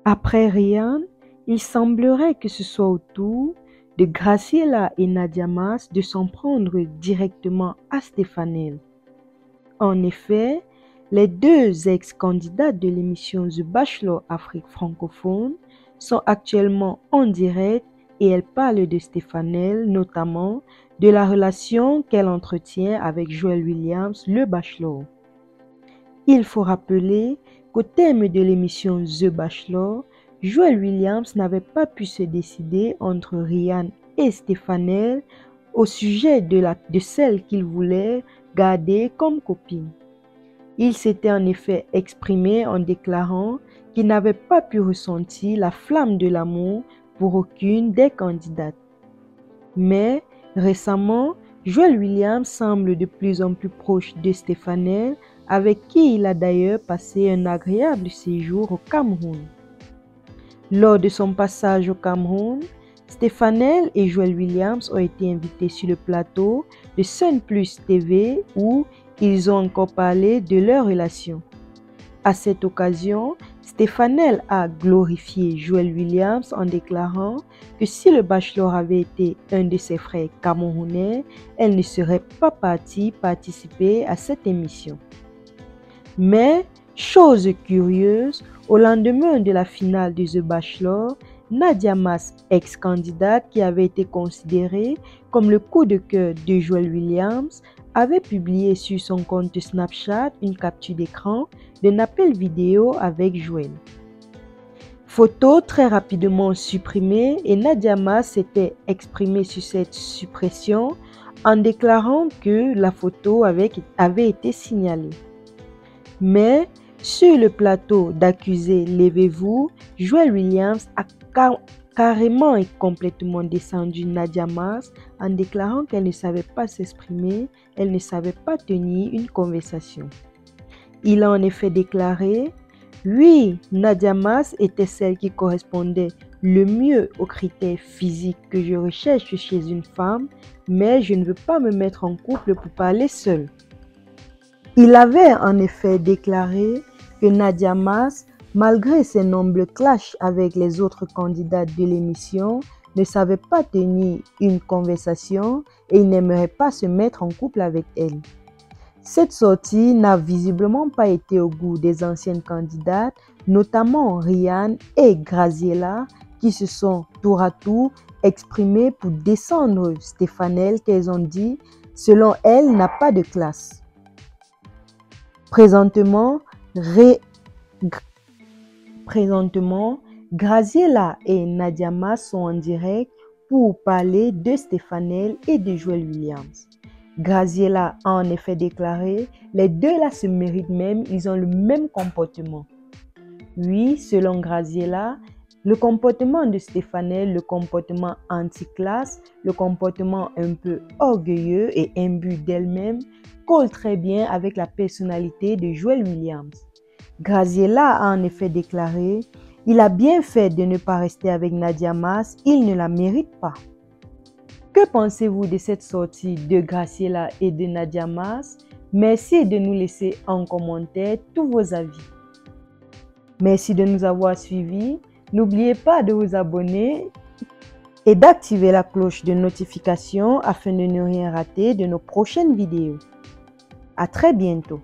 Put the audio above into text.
Après Ryan, il semblerait que ce soit au tour de Graciela et Nadia Maas de s'en prendre directement à Stefanel. En effet, les deux ex-candidates de l'émission The Bachelor Afrique francophone sont actuellement en direct et elles parlent de Stefanel, notamment de la relation qu'elle entretient avec Joel Williams, le Bachelor. Il faut rappeler qu'au terme de l'émission The Bachelor, Joel Williams n'avait pas pu se décider entre Ryan et Stefanel au sujet de celle qu'il voulait garder comme copine. Il s'était en effet exprimé en déclarant qu'il n'avait pas pu ressentir la flamme de l'amour pour aucune des candidates. Mais récemment, Joel Williams semble de plus en plus proche de Stefanel, avec qui il a d'ailleurs passé un agréable séjour au Cameroun. Lors de son passage au Cameroun, Stefanel et Joel Williams ont été invités sur le plateau de Sun Plus TV où ils ont encore parlé de leur relation. À cette occasion, Stefanel a glorifié Joel Williams en déclarant que si le Bachelor avait été un de ses frères camerounais, elle ne serait pas partie participer à cette émission. Mais, chose curieuse, au lendemain de la finale de The Bachelor, Nadia Maas, ex-candidate qui avait été considérée comme le coup de cœur de Joel Williams, avait publié sur son compte Snapchat une capture d'écran d'un appel vidéo avec Joel. Photo très rapidement supprimée et Nadia Maas s'était exprimée sur cette suppression en déclarant que la photo avait été signalée. Mais sur le plateau d'Accusé, levez-vous, Joel Williams a carrément et complètement descendu Nadia Maas en déclarant qu'elle ne savait pas s'exprimer, elle ne savait pas tenir une conversation. Il a en effet déclaré « Oui, Nadia Maas était celle qui correspondait le mieux aux critères physiques que je recherche chez une femme, mais je ne veux pas me mettre en couple pour parler seule. » Il avait en effet déclaré que Nadia Maas, malgré ses nombreux clashs avec les autres candidates de l'émission, ne savait pas tenir une conversation et il n'aimerait pas se mettre en couple avec elle. Cette sortie n'a visiblement pas été au goût des anciennes candidates, notamment Ryan et Graciela, qui se sont tour à tour exprimées pour descendre Stefanel qu'elles ont dit, selon elles, n'a pas de classe. Présentement, Graciela et Nadia Maas sont en direct pour parler de Stefanel et de Joel Williams. Graciela a en effet déclaré « Les deux là se méritent même, ils ont le même comportement ». Oui, selon Graciela, le comportement de Stefanel, le comportement anti-classe, le comportement un peu orgueilleux et imbu d'elle-même colle très bien avec la personnalité de Joel Williams. Graciela a en effet déclaré « Il a bien fait de ne pas rester avec Nadia Maas, il ne la mérite pas ». Que pensez-vous de cette sortie de Graciela et de Nadia Maas? Merci de nous laisser en commentaire tous vos avis. Merci de nous avoir suivis. N'oubliez pas de vous abonner et d'activer la cloche de notification afin de ne rien rater de nos prochaines vidéos. À très bientôt.